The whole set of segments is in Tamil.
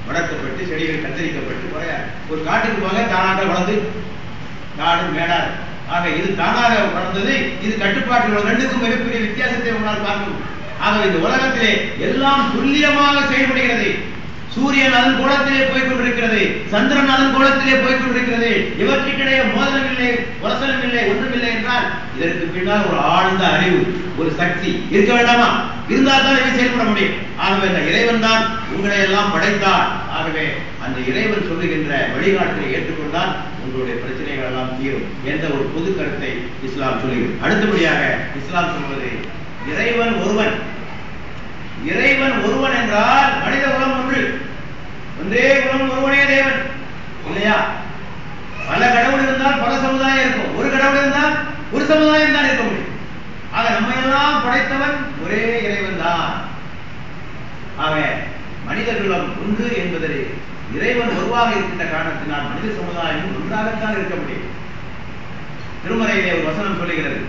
வளர்க்கப்பட்டு செடிகள் கத்தரிக்கப்பட்டு ஒரு காட்டுக்கு போக தானாக வளர்ந்து காடு மேடாது. ஆக இது தானாக வளர்ந்தது, இது கட்டுப்பாட்டு ரெண்டுக்கும் மிகப்பெரிய வித்தியாசத்தை உங்களால் பார்க்கணும். ஆக இந்த உலகத்திலே எல்லாம் துல்லியமாக செயல்படுகிறது. சூரியன் அதன் கோலத்திலே போய்கொண்டிருக்கிறது, சந்திரன் அதன் கோலத்திலே போய்கொண்டிருக்கிறது. இவற்றுக்கிடையே மோதலும் இல்லை, உரசலும் இல்லை, ஒன்றும் இல்லை என்றால் இதற்கு பின்னால் ஒரு ஆழ்ந்த அறிவு, ஒரு சக்தி இருக்க வேண்டாமா? இருந்தால் தான் இதை செயல்பட முடியும். ஆகவே அந்த இறைவன் தான் உங்களை எல்லாம் படைத்தார். ஆகவே அந்த இறைவன் சொல்லுகின்ற வழிகாட்டலை ஏற்றுக்கொண்டால் உங்களுடைய பிரச்சனைகள் எல்லாம் தீரும் என்ற ஒரு பொது கருத்தை இஸ்லாம் சொல்லுகிறது. அடுத்தபடியாக இஸ்லாம் சொல்வது இறைவன் ஒருவன். இறைவன் ஒருவன் என்றால் மனித குலம் ஒன்று, ஒன்றே குலம், ஒருவனே தேவன் இல்லையா? பல கடவுள் இருந்தால் பல சமுதாயம் இருக்கும், ஒரு கடவுள் இருந்தால் ஒரு சமுதாயம் தான் இருக்க முடியும். ஆக நம்ம எல்லாம் படைத்தவன் ஒரே இறைவன் தான். ஆக மனித குலம் ஒன்று என்பதை இறைவன் உருவாக இருக்கின்ற காரணத்தினால் மனித சமுதாயம் ஒன்றாகத்தான் இருக்க முடியும். திருமறையிலே ஒரு வசனம் சொல்லுகிறது,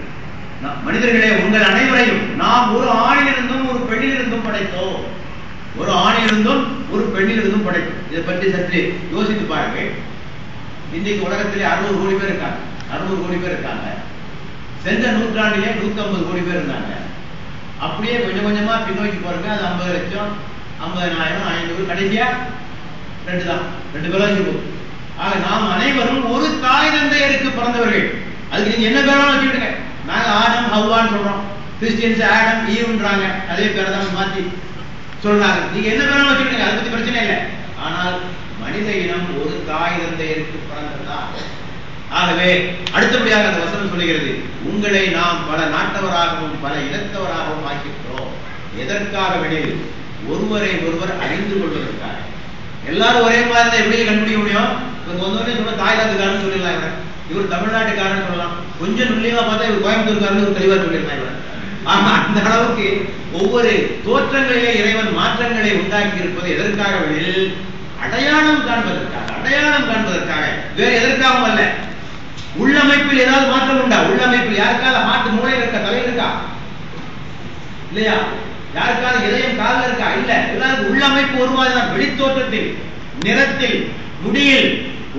மனிதர்களே உங்கள் அனைவரையும் நாம் ஒரு ஆணிலிருந்தும் ஒரு பெண்ணிலிருந்தும் படைத்தோம். ஒரு ஆணிலிருந்தும் ஒரு பெண்ணிலிருந்தும் படைத்தோம். இதை பற்றி சற்று யோசித்து பாருங்க. இன்னைக்கு உலகத்திலே 60 கோடி பேர் இருக்காங்க, 60 கோடி பேர் இருக்காங்க. சென்ற நூற்றாண்டிலே 150 கோடி பேர் இருந்தாங்க. அப்படியே கொஞ்சம் கொஞ்சமா பின்னோக்கி போறங்க, அது 50 லட்சம், 50,000, 500, கடைசியா 2 தான், 2 பேரும் இருக்கும். ஆக நாம் அனைவரும் ஒரு தாய் தந்தையருக்கு பிறந்தவர்கள். அதுக்கு நீங்க என்ன பேராலும் வச்சுக்கிடுங்க. நாங்க ஆடம் ஹவ்வான்னு சொல்றோம், கிறிஸ்டியன்ஸ் ஆடம் ஈவ்ன்றாங்க, அதே பேரை தான் மாத்தி சொல்றாங்க. நீங்க என்ன பேராலும் வச்சுக்கிடுங்க, அதை பத்தி பிரச்சனை இல்லை. ஆனால் மனித இனம் ஒரு தாய் தந்தையருக்கு பிறந்ததா. ஆகவே அடுத்தபடியாக அந்த வசனம் சொல்லுகிறது, உங்களை நாம் பல நாட்டவராகவும் பல இனத்தவராகவும் ஆக்கிக்கிறோம். எதற்காக வெளியில் ஒருவரை ஒருவர் அறிந்து கொள்வதற்காக. எல்லாரும் ஒரே மாதிரி எப்படி கண்டுபிடிக்க முடியும்? இவங்க வந்தோடனே சொல்ல தாய்லாந்துக்காரன்னு சொல்லிடலாம், இவர் தமிழ்நாட்டுக்காரன்னு சொல்லலாம், கொஞ்சம் நுண்ணியமா பார்த்தா இவர் கோயம்புத்தூர்காரன்னு தெளிவா சொல்லிடலாம் இவர். ஆமா, அந்த அளவுக்கு ஒவ்வொரு தோற்றங்களிலே இறைவன் மாற்றங்களை உண்டாக்கி இருப்பது எதற்காக வெளியில் அடையாளம் காண்பதற்காக, அடையாளம் காண்பதற்காக, வேற எதற்காகவும் அல்ல. உள்ளமைப்பில் ஏதாவது மாற்றம் உண்டா? உள்ளமைப்பில் யாருக்காவது மாட்டு மூளை இருக்கா, தலை இருக்கா? இல்லையா? யாருக்காவது இதயம் காலில் இருக்கா? இல்ல. எல்லாருக்கும் உள்ளமைப்பு ஒரு மாதிரி தான். வெளித்தோற்றத்தில், நிறத்தில், முடியில்,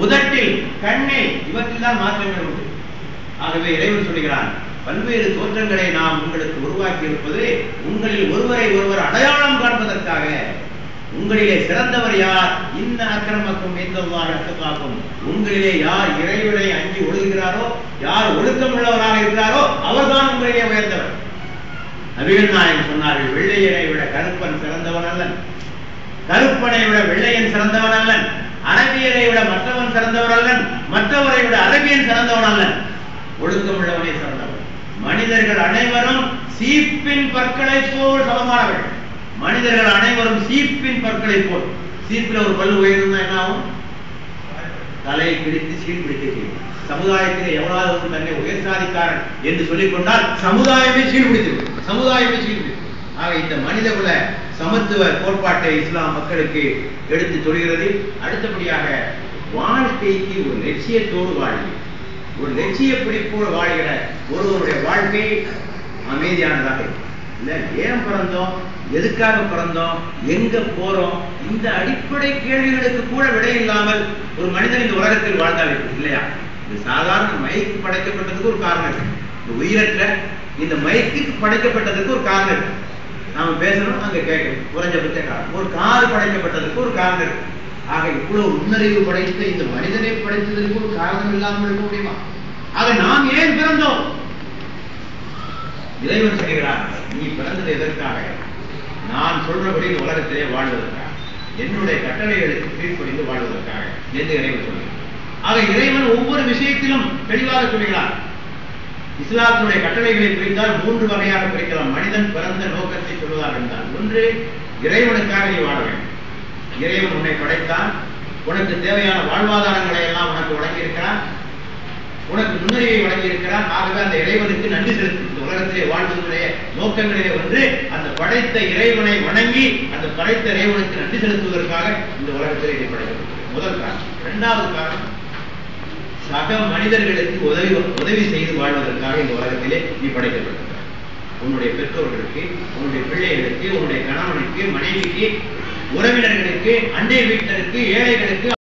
உதட்டில், கண்ணில், இவற்றில் தான் மாற்றங்கள் உண்டு. ஆகவே இறைவன் சொல்கிறான், பல்வேறு தோற்றங்களை நாம் உங்களுக்கு உருவாக்கி இருப்பது உங்களில் ஒருவரை ஒருவர் அடையாளம் காண்பதற்காக. உங்களிலே சிறந்தவர் யார்? இன்ன அக்கிரமக்கும் எந்தவாகும். உங்களிலே யார் இறைவனை அஞ்சி ஒழுகிறாரோ, யார் ஒழுக்கம் உள்ளவராக இருக்கிறாரோ அவர்தான் உங்களிலே உயர்ந்தவர். நபிகள் நாயகம் சொன்னார்கள், வெள்ளையனை விட கருப்பன் சிறந்தவன் அல்லன், கருப்பனை விட வெள்ளையன் சிறந்தவன் அல்லன், அரபியரை விட மற்றவன் சிறந்தவர் அல்லன், மற்றவரை விட அரபியன் சிறந்தவன் அல்லன், ஒழுக்கம் உள்ளவனே சிறந்தவன். மனிதர்கள் அனைவரும் சீப்பின் பற்களை போல் சமமானவர்கள். மனிதர்கள் அனைவரும் சீப்பின் பற்களை போல். சீப்பில் ஒரு பல் உயர்ந்தா என்ன ஆகும்? தலையை பிடித்து சீல் பிடிக்க செய்யும். சமுதாயத்திலே எவ்வளவு தன்னை உயர் சாதிக்காரன் என்று சொல்லிக் கொண்டால் சமுதாயமே சீர்பிடித்து, சமுதாயமே சீர்பிடித்து. ஆக இந்த மனித குல சமத்துவ கோட்பாட்டை இஸ்லாம் மக்களுக்கு எடுத்து சொல்கிறது. அடுத்தபடியாக வாழ்க்கைக்கு ஒரு லட்சியத்தோடு வாழ்க்கை, ஒரு லட்சிய பிடிப்போடு வாழ்கிற ஒருவருடைய வாழ்க்கை அமைதியானதாக இருக்கும். இல்ல ஏன் பிறந்தோம், எதுக்காக பிறந்தோம், எங்க போறோம், இந்த அடிப்படை கேள்விகளுக்கு கூட விடை இல்லாமல் ஒரு மனிதன் இந்த உலகத்தில் வாழ்ந்தால் இல்லையா? இந்த சாதாரண மைக்கு படைக்கப்பட்டதுக்கு ஒரு காரணம் இருக்கு. இந்த உயிரற்ற இந்த மைக்கு படைக்கப்பட்டதுக்கு ஒரு காரணம் இருக்கு. நாம பேசணும், அங்க கேட்கணும், குறைஞ்சபட்ச காரணம். ஒரு கார் படைக்கப்பட்டதுக்கு ஒரு காரணம் இருக்கு. ஆக இவ்வளவு முன்னறிவு படைத்த இந்த மனிதனை படைத்ததற்கு ஒரு காரணம் இல்லாமல் இருக்க முடியுமா? ஆக நாம் ஏன் பிறந்தோம்? இறைவன் சொல்கிறார், நீ பிறந்தது எதற்காக? நான் சொல்றபடி இந்த உலகத்திலே வாழ்வதற்காக, என்னுடைய கட்டளைகளுக்கு கீழ்ப்படிந்து வாழ்வதற்காக என்று இறைவன் சொல்கிறார். ஆக இறைவன் ஒவ்வொரு விஷயத்திலும் தெளிவாக சொல்கிறார். இஸ்லாத்தினுடைய கட்டளைகளை பிரித்தால் 3 வகையாக பிரிக்கலாம். மனிதன் பிறந்த நோக்கத்தை சொல்வதாக இருந்தால், ஒன்று இறைவனுக்காக நீ வாழ வேண்டும். இறைவன் உன்னை படைத்தான், உனக்கு தேவையான வாழ்வாதாரங்களை எல்லாம் உனக்கு வழங்கியிருக்கிறான், உனக்கு முன்னறிவை வழங்கியிருக்கிறான். ஆகவே அந்த இறைவனுக்கு நன்றி செலுத்து. இந்த உலகத்திலே வாழ்வதனுடைய நோக்கங்களிலே ஒன்று அந்த படைத்த இறைவனை வணங்கி அந்த படைத்த இறைவனுக்கு நன்றி செலுத்துவதற்காக இந்த உலகத்திலே இதை படைக்கப்பட்டது. முதல் காரணம். இரண்டாவது காரணம், சக மனிதர்களுக்கு உதவி செய்து வாழ்வதற்காக இந்த உலகத்திலே நீ படைக்கப்பட்டிருக்கிறார். உன்னுடைய பெற்றோர்களுக்கு, உன்னுடைய பிள்ளைகளுக்கு, உன்னுடைய கணவனுக்கு, மனைவிக்கு உறவினர்களுக்கு, அண்டை வீட்டினருக்கு, ஏழைகளுக்கு,